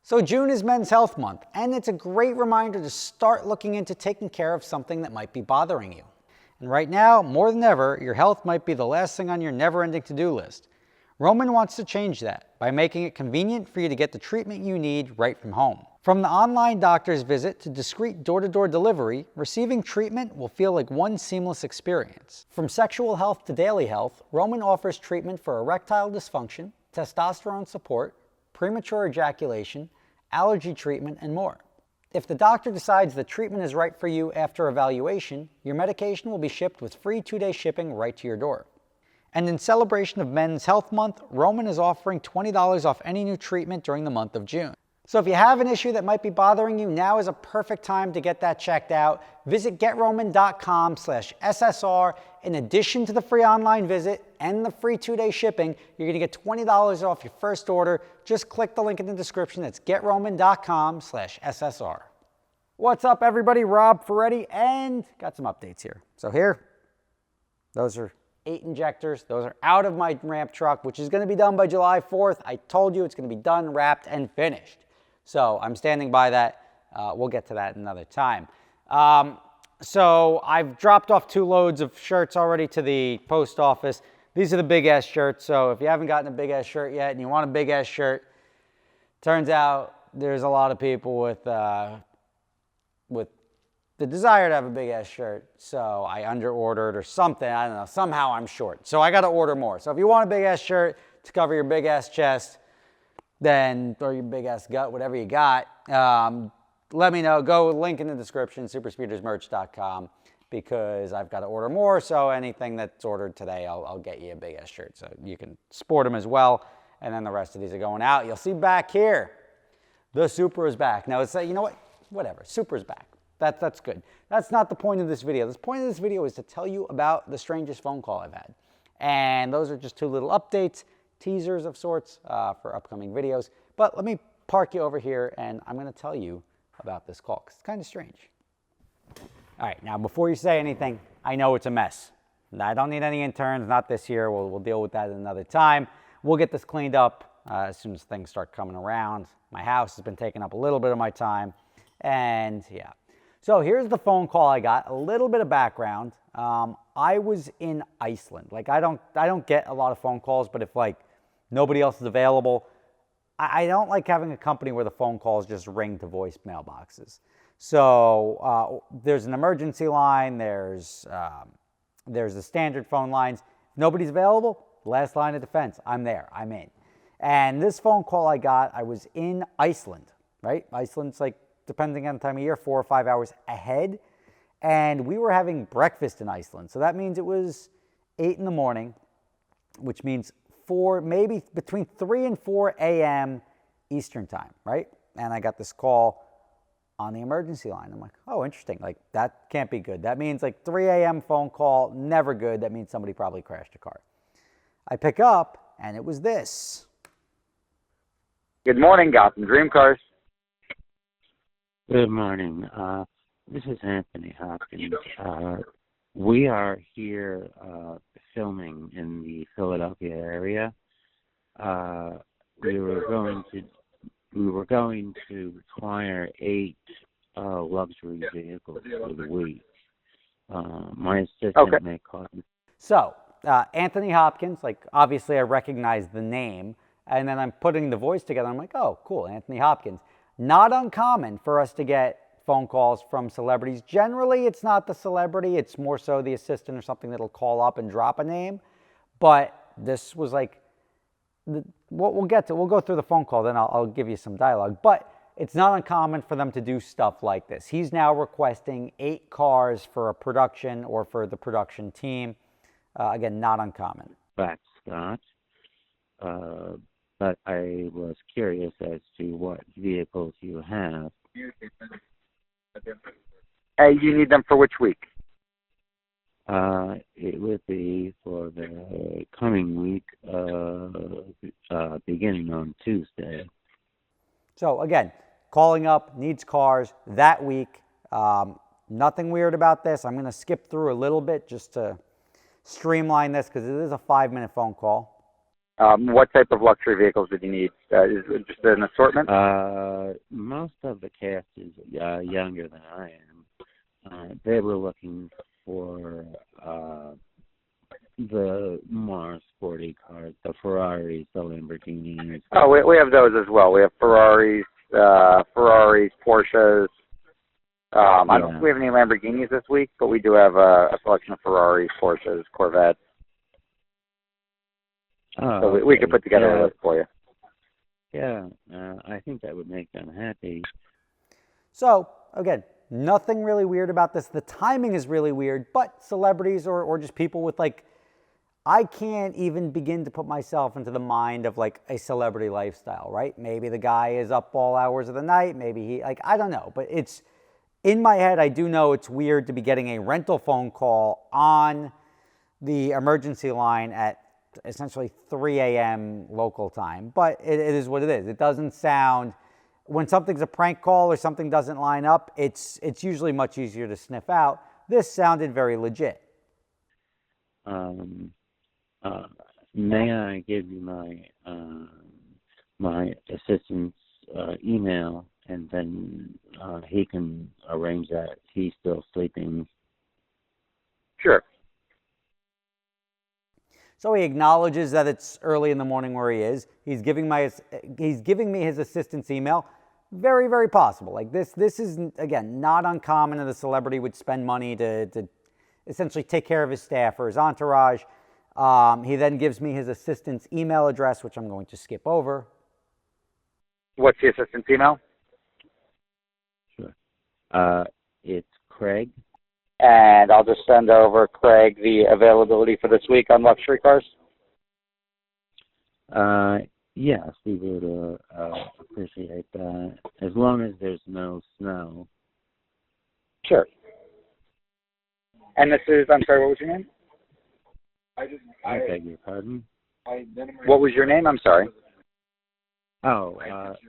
So June is Men's Health Month, and it's a great reminder to start looking into taking care of something that might be bothering you. And right now, more than ever, your health might be the last thing on your never-ending to-do list. Roman wants to change that by making it convenient for you to get the treatment you need right from home. From the online doctor's visit to discreet door-to-door delivery, receiving treatment will feel like one seamless experience. From sexual health to daily health, Roman offers treatment for erectile dysfunction, testosterone support, premature ejaculation, allergy treatment, and more. If the doctor decides the treatment is right for you after evaluation, your medication will be shipped with free 2-day shipping right to your door. And in celebration of Men's Health Month, Roman is offering $20 off any new treatment during the month of June. So if you have an issue that might be bothering you, now is a perfect time to get that checked out. Visit GetRoman.com/SSR. In addition to the free online visit and the free 2-day shipping, you're going to get $20 off your first order. Just click the link in the description. That's GetRoman.com/SSR. What's up, everybody? Rob Ferretti, and got some updates here. So here, those are 8 injectors. Those are out of my ramp truck, which is going to be done by July 4th. I told you it's going to be done, wrapped, and finished. So I'm standing by that. We'll get to that another time. So I've dropped off 2 loads of shirts already to the post office. These are the big ass shirts. So if you haven't gotten a big ass shirt yet and you want a big ass shirt, turns out there's a lot of people with the desire to have a big ass shirt. So I underordered or something. I don't know. Somehow I'm short. So I got to order more. So if you want a big ass shirt to cover your big ass chest, then, or your big ass gut, whatever you got, let me know. Go link in the description, superspeedersmerch.com, because I've got to order more. So anything that's ordered today, I'll get you a big ass shirt. So you can sport them as well. And then the rest of these are going out. You'll see back here, the Super is back. Now it's you know what? Whatever. Super is back. That's good. That's not the point of this video. The point of this video is to tell you about the strangest phone call I've had. And those are just 2 little updates, teasers of sorts for upcoming videos. But let me park you over here, and I'm going to tell you about this call, because it's kind of strange. All right, now before you say anything, I know it's a mess. I don't need any interns, not this year. We'll deal with that another time. We'll get this cleaned up as soon as things start coming around. My house has been taking up a little bit of my time, and yeah. So here's the phone call I got. A little bit of background. I was in Iceland. Like I don't get a lot of phone calls, but if like nobody else is available, I don't like having a company where the phone calls just ring to voice mailboxes. So there's an emergency line. There's the standard phone lines. If nobody's available, last line of defense. I'm there. I'm in. And this phone call I got, I was in Iceland, right? Iceland's like, depending on the time of year, 4 or 5 hours ahead. And we were having breakfast in Iceland. So that means it was 8 in the morning, which means maybe between 3 and 4 a.m. Eastern time, right? And I got this call on the emergency line. I'm like, oh, interesting. Like, that can't be good. That means like 3 a.m. phone call, never good. That means somebody probably crashed a car. I pick up, and it was this. Good morning, Gotham Dream Cars. Good morning. This is Anthony Hopkins. We are here filming in the Philadelphia area. We were going to require 8 luxury vehicles for the week. My assistant may call me. So Anthony Hopkins, like obviously I recognize the name, and then I'm putting the voice together. I'm like, oh, cool, Anthony Hopkins. Not uncommon for us to get phone calls from celebrities. Generally, it's not the celebrity. It's more so the assistant or something that'll call up and drop a name. But this was like, we'll get to, we'll go through the phone call, then I'll give you some dialogue. But it's not uncommon for them to do stuff like this. He's now requesting 8 cars for a production or for the production team. Again, not uncommon. Back, Scott. But I was curious as to what vehicles you have. You need them for which week? It would be for the coming week, beginning on Tuesday. So again, calling up, needs cars that week. Nothing weird about this. I'm going to skip through a little bit just to streamline this because it is a 5-minute phone call. What type of luxury vehicles did you need? Is it just an assortment? Most of the cast is younger than I am. They were looking for the more sporty cars, the Ferraris, the Lamborghinis. Oh, we have those as well. We have Ferraris, Porsches. I don't think we have any Lamborghinis this week, but we do have a selection of Ferraris, Porsches, Corvettes. Oh, so we could put together a list for you. Yeah, I think that would make them happy. So, again, nothing really weird about this. The timing is really weird, but celebrities or just people with like, I can't even begin to put myself into the mind of like a celebrity lifestyle, right? Maybe the guy is up all hours of the night. Maybe he, like, I don't know. But it's, in my head, I do know it's weird to be getting a rental phone call on the emergency line at essentially 3 a.m. local time. But it is what it is. It doesn't sound, when something's a prank call or something doesn't line up, it's usually much easier to sniff out. This sounded very legit. May I give you my assistant's email, and then he can arrange that. He's still sleeping. Sure. So he acknowledges that it's early in the morning where he is. He's giving me his assistant's email. Very, very possible. Like this is, again, not uncommon that a celebrity would spend money to essentially take care of his staff or his entourage. He then gives me his assistant's email address, which I'm going to skip over. What's the assistant's email? Sure. It's Craig. And I'll just send over Craig the availability for this week on luxury cars. Yes, we would appreciate that, as long as there's no snow. Sure. And this is, I'm sorry, what was your name? I beg your pardon? What was your name? I'm sorry. Oh,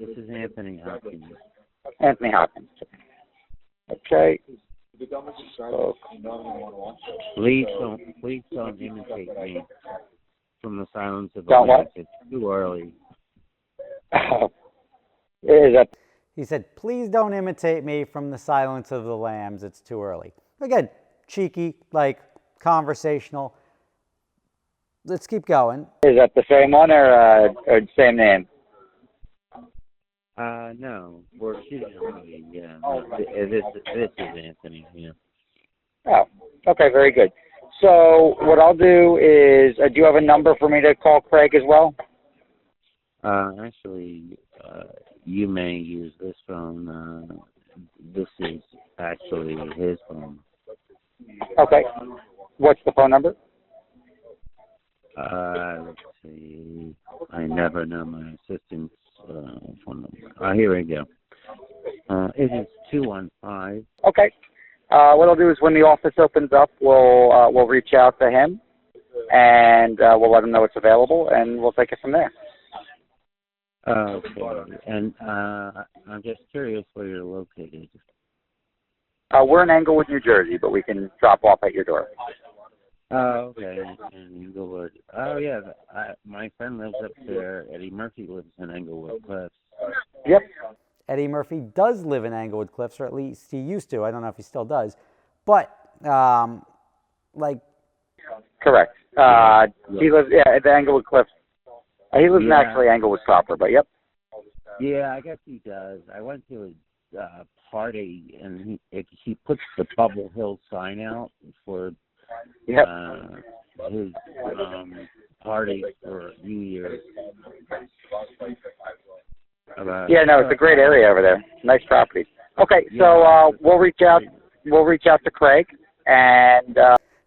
this is Anthony Hopkins. Anthony Hopkins. Okay. So, Please don't imitate me from the silence of the Don't lambs. what? It's too early. Is that? He said, please don't imitate me from the silence of the lambs. It's too early. Again, cheeky, like conversational. Let's keep going. Is that the same one or same name? No, we're shooting early. Yeah, this is Anthony. Yeah. Oh, okay, very good. So what I'll do is, do you have a number for me to call Craig as well? Actually, you may use this phone. This is actually his phone. Okay. What's the phone number? Let's see. I never know my assistant's phone number. Here we go. It is 215. Okay. What I'll do is when the office opens up, we'll reach out to him, and we'll let him know it's available, and we'll take it from there. Okay. And I'm just curious where you're located. We're in Englewood, New Jersey, but we can drop off at your door. Oh, okay. In Englewood. Oh, yeah. My friend lives up there. Eddie Murphy lives in Englewood Cliffs. Yep. Eddie Murphy does live in Englewood Cliffs, or at least he used to. I don't know if he still does. But, like... Correct. He lives, at the Englewood Cliffs. He lives in actually Englewood proper, but yep. Yeah, I guess he does. I went to a party, and he puts the Bubble Hill sign out for his party for New Year's. No, it's a great area over there. Nice property. Okay, so we'll reach out to Craig, and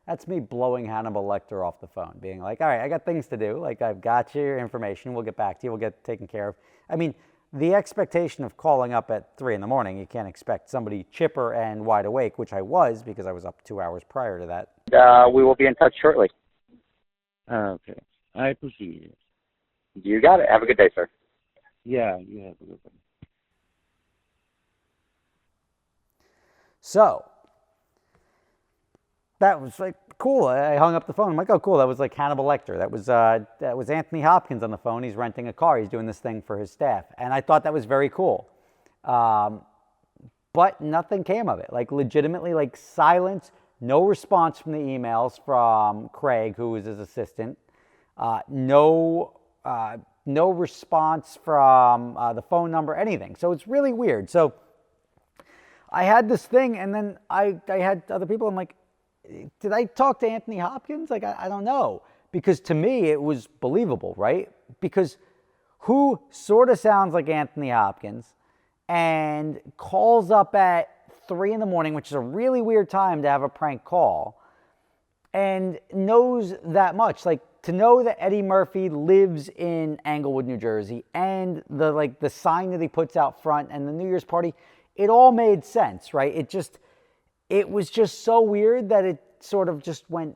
that's me blowing Hannibal Lecter off the phone, being like, all right, I got things to do. Like, I've got your information. We'll get back to you. We'll get taken care of. I mean, the expectation of calling up at 3 in the morning, you can't expect somebody chipper and wide awake, which I was because I was up 2 hours prior to that. We will be in touch shortly. Okay. I appreciate it. You got it. Have a good day, sir. Yeah, you have a good one. So, that was like cool. I hung up the phone. I'm like, oh, cool. That was like Hannibal Lecter. That was Anthony Hopkins on the phone. He's renting a car. He's doing this thing for his staff. And I thought that was very cool. But nothing came of it. Like legitimately, like silence, no response from the emails from Craig, who was his assistant. No response from the phone number, anything. So it's really weird. So I had this thing, and then I had other people. I'm like, did I talk to Anthony Hopkins? Like, I don't know. Because to me, it was believable, right? Because who sort of sounds like Anthony Hopkins and calls up at 3 in the morning, which is a really weird time to have a prank call, and knows that much. Like, to know that Eddie Murphy lives in Englewood, New Jersey, and the sign that he puts out front and the New Year's party, it all made sense, right? It was just so weird that it sort of just went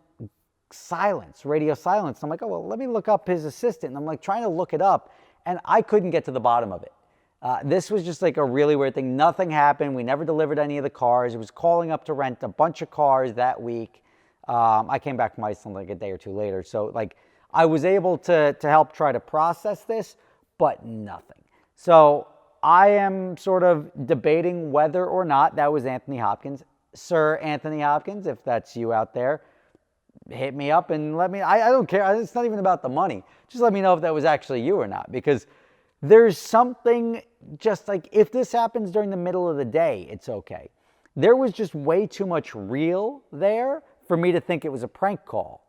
silence, radio silence. I'm like, oh, well, let me look up his assistant. And I'm like trying to look it up, and I couldn't get to the bottom of it. This was just like a really weird thing. Nothing happened. We never delivered any of the cars. It was calling up to rent a bunch of cars that week. I came back from Iceland like a day or two later. So like I was able to help try to process this, but nothing. So I am sort of debating whether or not that was Anthony Hopkins. Sir Anthony Hopkins, if that's you out there, hit me up and let me, I don't care. It's not even about the money. Just let me know if that was actually you or not, because there's something just like, if this happens during the middle of the day, it's okay. There was just way too much real there for me to think it was a prank call.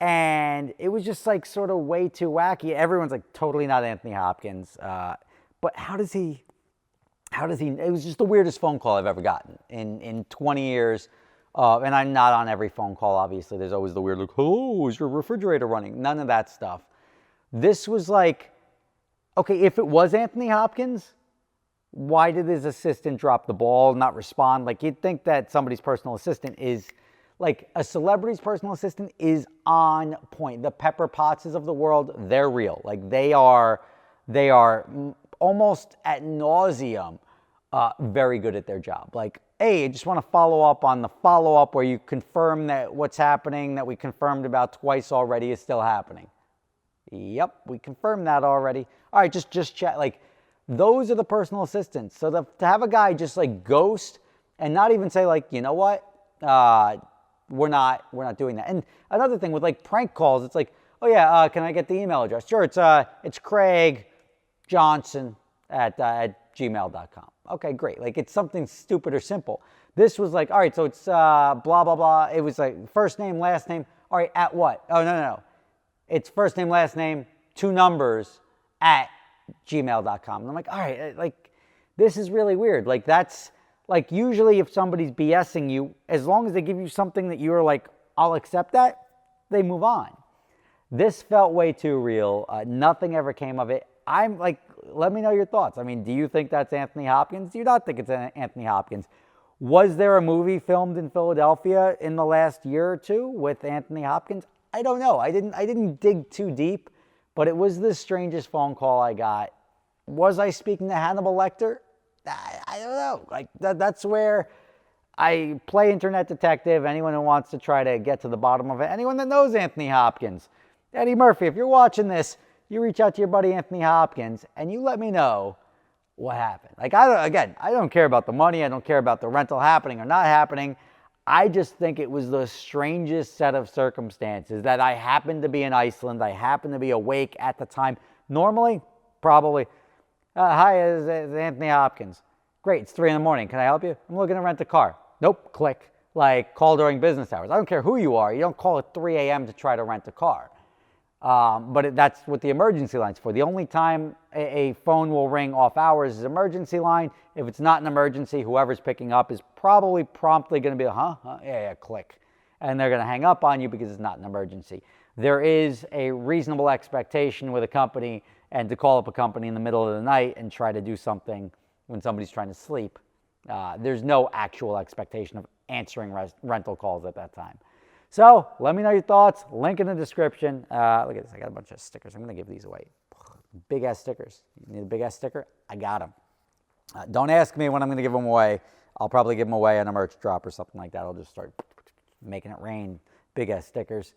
And it was just like sort of way too wacky. Everyone's like, totally not Anthony Hopkins. But how does he, it was just the weirdest phone call I've ever gotten in 20 years. And I'm not on every phone call, obviously. There's always the weird, like, hello, is your refrigerator running? None of that stuff. This was like, okay, if it was Anthony Hopkins, why did his assistant drop the ball, not respond? Like, you'd think that somebody's personal assistant is, like, a celebrity's personal assistant is on point. The Pepper Potts of the world, they're real. Like, they are almost at nauseum very good at their job. Like, hey, I just want to follow up on the follow-up where you confirm that what's happening that we confirmed about twice already is still happening. Yep, we confirmed that already. All right, just chat. Like, those are the personal assistants. So to have a guy just like ghost and not even say like, you know what, we're not doing that. And another thing with like prank calls, it's like, oh yeah, can I get the email address? Sure, it's Craig Johnson at gmail.com. Okay, great. Like, it's something stupid or simple. This was like, all right, so it's blah, blah, blah. It was like first name, last name. All right, at what? Oh, no. It's first name, last name, 2 numbers at gmail.com. And I'm like, all right, like, this is really weird. Like, that's, like, usually if somebody's BSing you, as long as they give you something that you're like, I'll accept that, they move on. This felt way too real. Nothing ever came of it. I'm like, let me know your thoughts. I mean, do you think that's Anthony Hopkins? Do you not think it's Anthony Hopkins? Was there a movie filmed in Philadelphia in the last year or two with Anthony Hopkins? I don't know. I didn't dig too deep, but it was the strangest phone call I got. Was I speaking to Hannibal Lecter? I don't know. Like, that's where I play internet detective. Anyone who wants to try to get to the bottom of it, anyone that knows Anthony Hopkins, Eddie Murphy, if you're watching this, you reach out to your buddy Anthony Hopkins and you let me know what happened. Like, I don't care about the money. I don't care about the rental happening or not happening. I just think it was the strangest set of circumstances that I happened to be in Iceland. I happened to be awake at the time. Normally, probably, hi, it's Anthony Hopkins. Great, it's 3 in the morning. Can I help you? I'm looking to rent a car. Nope, click. Like, call during business hours. I don't care who you are. You don't call at 3 a.m. to try to rent a car. But that's what the emergency line's for. The only time a phone will ring off hours is emergency line. If it's not an emergency, whoever's picking up is probably promptly going to be, yeah, click. And they're going to hang up on you because it's not an emergency. There is a reasonable expectation with a company, and to call up a company in the middle of the night and try to do something when somebody's trying to sleep, there's no actual expectation of answering rental calls at that time. So let me know your thoughts. Link in the description. Look at this. I got a bunch of stickers. I'm going to give these away. Big ass stickers. You need a big ass sticker? I got them. Don't ask me when I'm going to give them away. I'll probably give them away on a merch drop or something like that. I'll just start making it rain big ass stickers.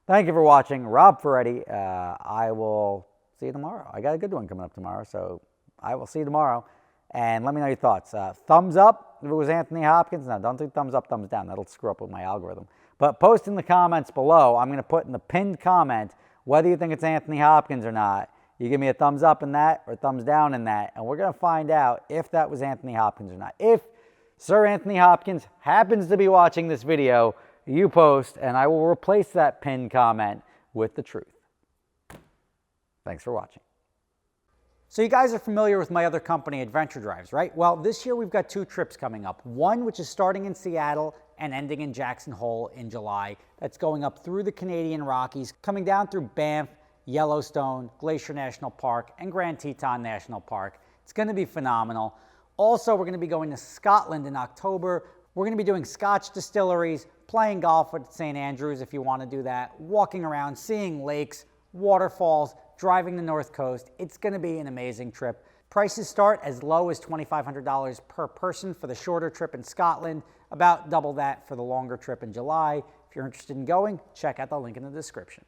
Thank you for watching. Rob Ferretti. I will see you tomorrow. I got a good one coming up tomorrow, so I will see you tomorrow. And let me know your thoughts. Thumbs up if it was Anthony Hopkins. No, don't do thumbs up, thumbs down. That'll screw up with my algorithm. But post in the comments below. I'm going to put in the pinned comment whether you think it's Anthony Hopkins or not. You give me a thumbs up in that or thumbs down in that, and we're going to find out if that was Anthony Hopkins or not. If Sir Anthony Hopkins happens to be watching this video, you post, and I will replace that pinned comment with the truth. Thanks for watching. So you guys are familiar with my other company, Adventure Drives, right? Well, this year we've got 2 trips coming up. One which is starting in Seattle and ending in Jackson Hole in July. That's going up through the Canadian Rockies, coming down through Banff, Yellowstone, Glacier National Park, and Grand Teton National Park. It's going to be phenomenal. Also, we're going to be going to Scotland in October. We're going to be doing Scotch distilleries, playing golf at St. Andrews if you want to do that, walking around, seeing lakes, waterfalls, driving the North Coast. It's going to be an amazing trip. Prices start as low as $2,500 per person for the shorter trip in Scotland, about double that for the longer trip in July. If you're interested in going, check out the link in the description.